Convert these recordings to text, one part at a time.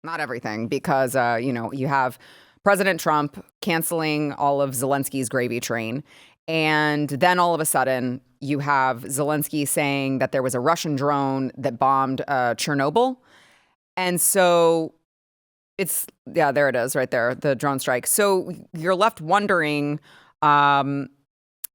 Not everything, because, you have President Trump canceling all of Zelensky's gravy train. And then all of a sudden, you have Zelensky saying that there was a Russian drone that bombed Chernobyl. And so there it is right there, the drone strike. So you're left wondering,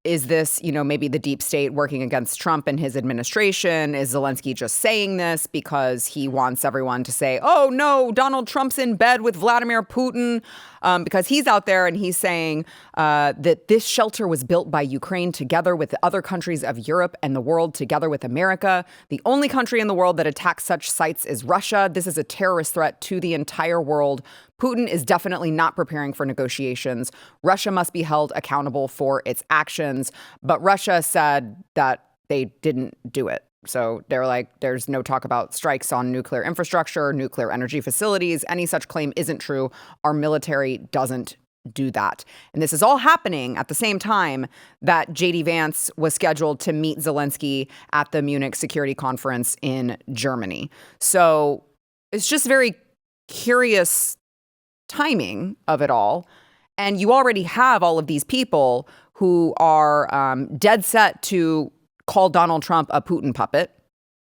is this, maybe the deep state working against Trump and his administration? Is Zelensky just saying this because he wants everyone to say, oh, no, Donald Trump's in bed with Vladimir Putin? Because he's out there and he's saying that this shelter was built by Ukraine together with the other countries of Europe and the world together with America. The only country in the world that attacks such sites is Russia. This is a terrorist threat to the entire world. Putin is definitely not preparing for negotiations. Russia must be held accountable for its actions. But Russia said that they didn't do it. So they're like, there's no talk about strikes on nuclear infrastructure, nuclear energy facilities. Any such claim isn't true. Our military doesn't do that. And this is all happening at the same time that JD Vance was scheduled to meet Zelensky at the Munich Security Conference in Germany. So it's just very curious timing of it all. And you already have all of these people who are dead set to call Donald Trump a Putin puppet.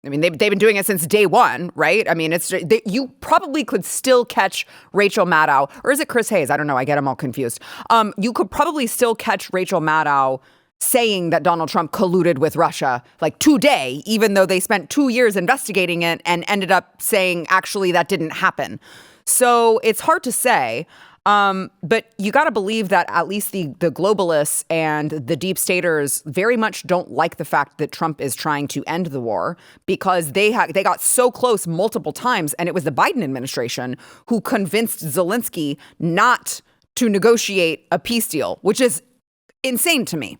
I mean, they've been doing it since day one, right? I mean, you probably could still catch Rachel Maddow, or is it Chris Hayes? I don't know. I get them all confused. You could probably still catch Rachel Maddow saying that Donald Trump colluded with Russia like today, even though they spent 2 years investigating it and ended up saying, actually, that didn't happen. So it's hard to say. But you got to believe that at least the globalists and the deep staters very much don't like the fact that Trump is trying to end the war, because they got so close multiple times. And it was the Biden administration who convinced Zelensky not to negotiate a peace deal, which is insane to me.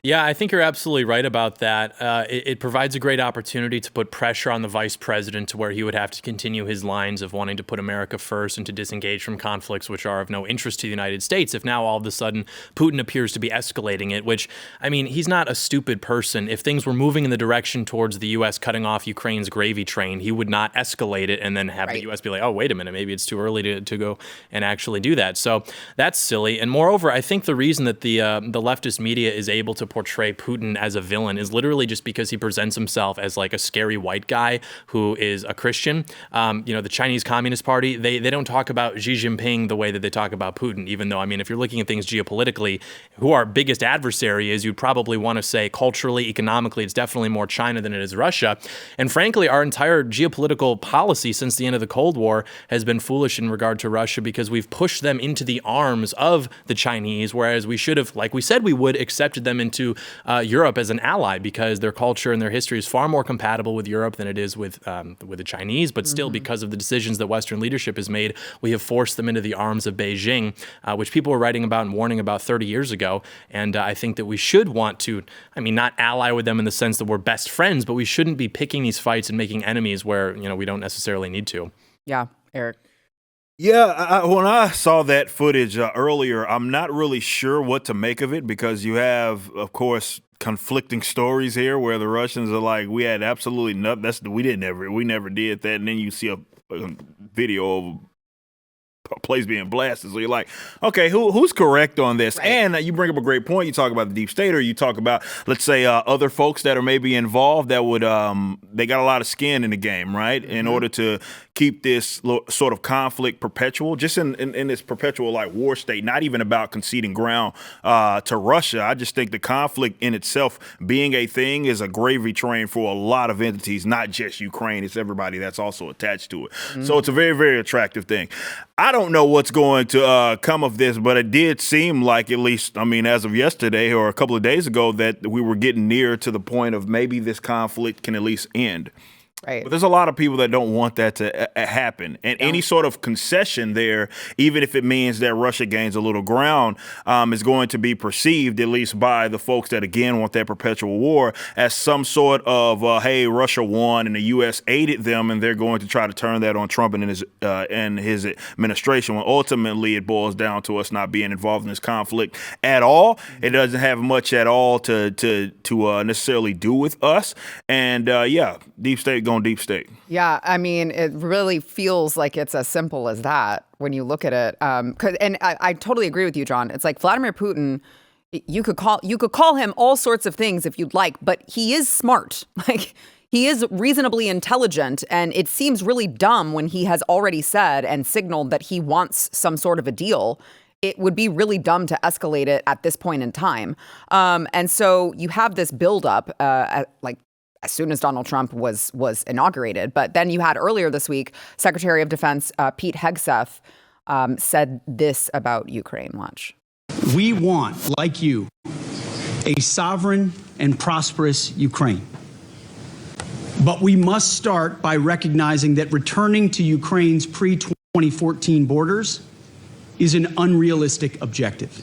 Yeah, I think you're absolutely right about that. It provides a great opportunity to put pressure on the vice president to where he would have to continue his lines of wanting to put America first and to disengage from conflicts which are of no interest to the United States. If now all of a sudden Putin appears to be escalating it, which, I mean, he's not a stupid person. If things were moving in the direction towards the U.S. cutting off Ukraine's gravy train, he would not escalate it and then have the U.S. be like, oh, wait a minute, maybe it's too early to go and actually do that. So that's silly. And moreover, I think the reason that the leftist media is able to portray Putin as a villain is literally just because he presents himself as like a scary white guy who is a Christian. The Chinese Communist Party, they don't talk about Xi Jinping the way that they talk about Putin, even though, I mean, if you're looking at things geopolitically, who our biggest adversary is, you'd probably want to say culturally, economically, it's definitely more China than it is Russia. And frankly, our entire geopolitical policy since the end of the Cold War has been foolish in regard to Russia, because we've pushed them into the arms of the Chinese, whereas we should have, like we said we would, accepted them into Europe as an ally, because their culture and their history is far more compatible with Europe than it is with the Chinese. But still, because of the decisions that Western leadership has made, we have forced them into the arms of Beijing, which people were writing about and warning about 30 years ago. And I think that we should want to, I mean, not ally with them in the sense that we're best friends, but we shouldn't be picking these fights and making enemies where, we don't necessarily need to. Yeah, Eric. Yeah, when I saw that footage earlier, I'm not really sure what to make of it, because you have, of course, conflicting stories here where the Russians are like, we had absolutely nothing. We never did that. And then you see a video of a place being blasted. So you're like, okay, who's correct on this? Right. And you bring up a great point. You talk about the deep state, or you talk about, let's say, other folks that are maybe involved that would, they got a lot of skin in the game, right? Mm-hmm. In order to keep this sort of conflict perpetual, just in this perpetual like war state, not even about conceding ground to Russia. I just think the conflict in itself being a thing is a gravy train for a lot of entities, not just Ukraine. It's everybody that's also attached to it. Mm-hmm. So it's a very, very attractive thing. I don't know what's going to come of this, but it did seem like, at least, I mean, as of yesterday or a couple of days ago, that we were getting near to the point of maybe this conflict can at least end. Right. But there's a lot of people that don't want that to happen. And any sort of concession there, even if it means that Russia gains a little ground, is going to be perceived, at least by the folks that, again, want that perpetual war, as some sort of, hey, Russia won and the U.S. aided them, and they're going to try to turn that on Trump and his administration, when ultimately it boils down to us not being involved in this conflict at all. It doesn't have much at all to necessarily do with us. And, deep state going on deep state. Yeah, I mean, it really feels like it's as simple as that when you look at it. And I totally agree with you, John. It's like Vladimir Putin. You could call him all sorts of things if you'd like, but he is smart. Like, he is reasonably intelligent, and it seems really dumb when he has already said and signaled that he wants some sort of a deal. It would be really dumb to escalate it at this point in time. And so you have this buildup, like as soon as Donald Trump was inaugurated. But then you had earlier this week, Secretary of Defense Pete Hegseth said this about Ukraine. Watch. We want, like you, a sovereign and prosperous Ukraine. But we must start by recognizing that returning to Ukraine's pre-2014 borders is an unrealistic objective.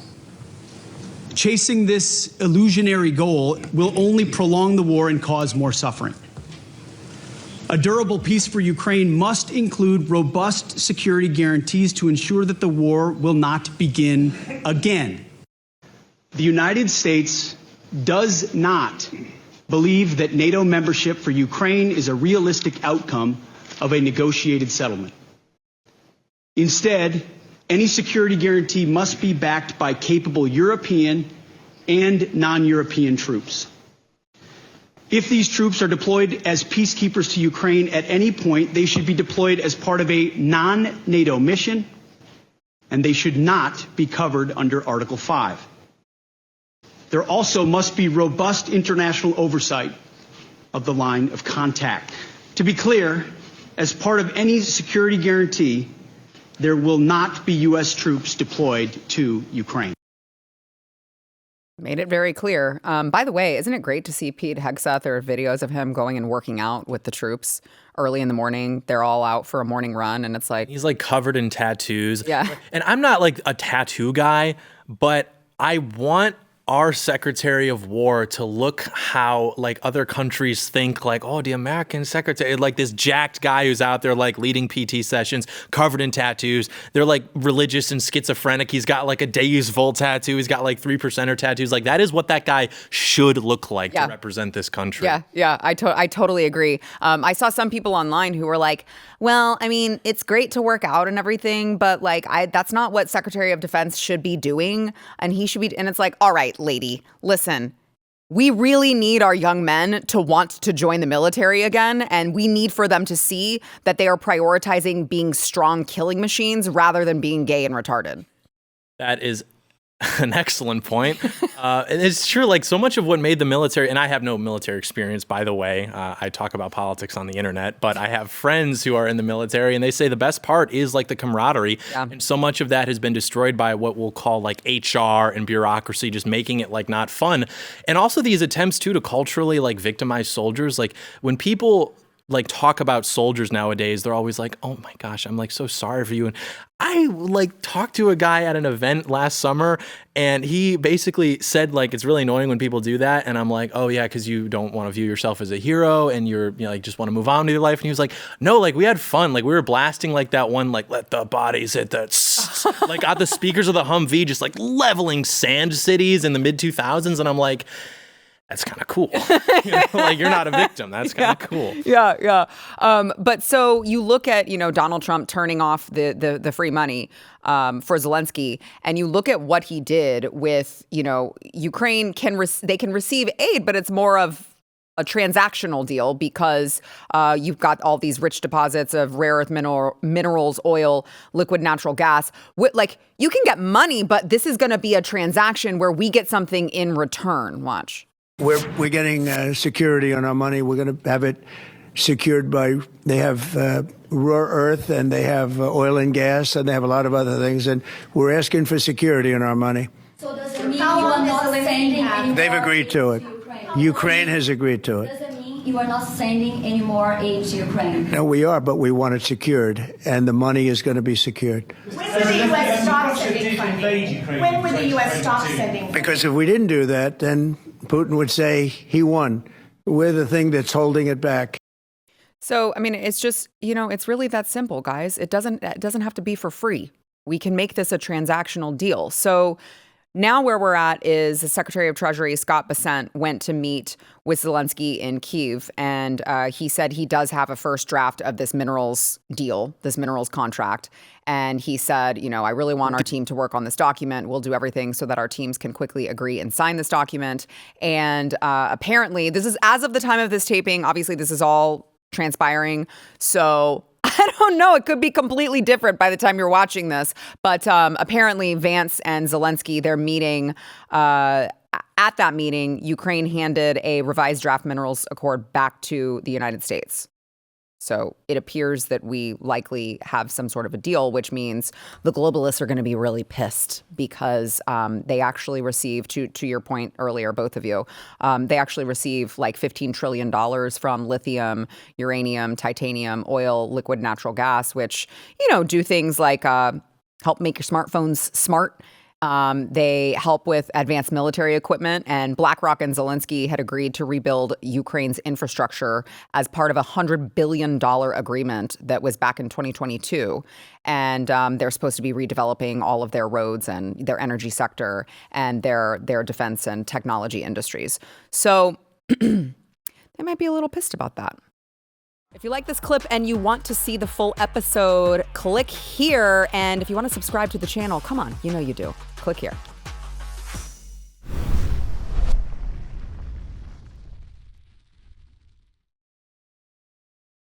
Chasing this illusionary goal will only prolong the war and cause more suffering. A durable peace for Ukraine must include robust security guarantees to ensure that the war will not begin again. The United States does not believe that NATO membership for Ukraine is a realistic outcome of a negotiated settlement. Instead, any security guarantee must be backed by capable European and non-European troops. If these troops are deployed as peacekeepers to Ukraine at any point, they should be deployed as part of a non-NATO mission, and they should not be covered under Article 5. There also must be robust international oversight of the line of contact. To be clear, as part of any security guarantee, there will not be U.S. troops deployed to Ukraine. Made it very clear. By the way, isn't it great to see Pete Hegseth? There are videos of him going and working out with the troops early in the morning. They're all out for a morning run, and it's like... He's like covered in tattoos. Yeah. And I'm not like a tattoo guy, but I want our Secretary of War to look how like other countries think like, oh, the American secretary, like this jacked guy who's out there like leading PT sessions, covered in tattoos. They're like religious and schizophrenic. He's got like a Deus Vult tattoo. He's got like 3%er tattoos. Like that is what that guy should look like to represent this country. Yeah, I totally agree. I saw some people online who were like, well, I mean, it's great to work out and everything, but like that's not what Secretary of Defense should be doing. And he should be, and it's like, all right, lady, listen, we really need our young men to want to join the military again. And we need for them to see that they are prioritizing being strong killing machines rather than being gay and retarded. That is an excellent point. And it's true, like so much of what made the military, and I have no military experience, by the way. I talk about politics on the internet, but I have friends who are in the military, and they say the best part is like the camaraderie. Yeah. And so much of that has been destroyed by what we'll call like HR and bureaucracy, just making it like not fun. And also these attempts too to culturally like victimize soldiers. Like when people like talk about soldiers nowadays, they're always like, oh my gosh, I'm like so sorry for you. And I like talked to a guy at an event last summer, and he basically said like, it's really annoying when people do that. And I'm like, oh yeah, because you don't want to view yourself as a hero and you're, you know, like just want to move on with your life. And he was like, no, like we had fun. Like we were blasting like that one, like let the bodies hit the like got the speakers of the Humvee, just like leveling sand cities in the mid 2000s. And I'm like, that's kind of cool. You know, like you're not a victim. That's kind of cool. Yeah. But so you look at, you know, Donald Trump turning off the free money for Zelensky, and you look at what he did with, you know, Ukraine they can receive aid, but it's more of a transactional deal because you've got all these rich deposits of rare earth minerals, oil, liquid natural gas. Like you can get money, but this is going to be a transaction where we get something in return. Watch. We're getting security on our money. We're going to have it secured by, they have rare earth and they have oil and gas and they have a lot of other things. And we're asking for security on our money. So does it mean you are not sending any more They've agreed to it. Ukraine has agreed to it. Does it mean you are not sending any more aid to Ukraine? No, we are, but we want it secured. And the money is going to be secured. When will the U.S. stop sending funding? When will the U.S. stop sending funding? Because if we didn't do that, then Putin would say he won. We're the thing that's holding it back. So, I mean, it's just, you know, it's really that simple, guys. It doesn't have to be for free. We can make this a transactional deal. So Now where we're at is the Secretary of Treasury, Scott Bessent, went to meet with Zelensky in Kyiv, and he said he does have a first draft of this minerals deal, this minerals contract. And he said, you know, I really want our team to work on this document. We'll do everything so that our teams can quickly agree and sign this document. And apparently, this is as of the time of this taping. Obviously, this is all transpiring. So I don't know. It could be completely different by the time you're watching this. But apparently, Vance and Zelensky, they're meeting. At that meeting, Ukraine handed a revised draft minerals accord back to the United States. So it appears that we likely have some sort of a deal, which means the globalists are going to be really pissed because they actually received, to your point earlier, both of you, they actually receive like $15 trillion from lithium, uranium, titanium, oil, liquid natural gas, which, you know, do things like help make your smartphones smart. They help with advanced military equipment, and BlackRock and Zelensky had agreed to rebuild Ukraine's infrastructure as part of a $100 billion agreement that was back in 2022. And they're supposed to be redeveloping all of their roads and their energy sector and their defense and technology industries. So they might be a little pissed about that. If you like this clip and you want to see the full episode, click here. And if you want to subscribe to the channel, come on, you know you do. Click here.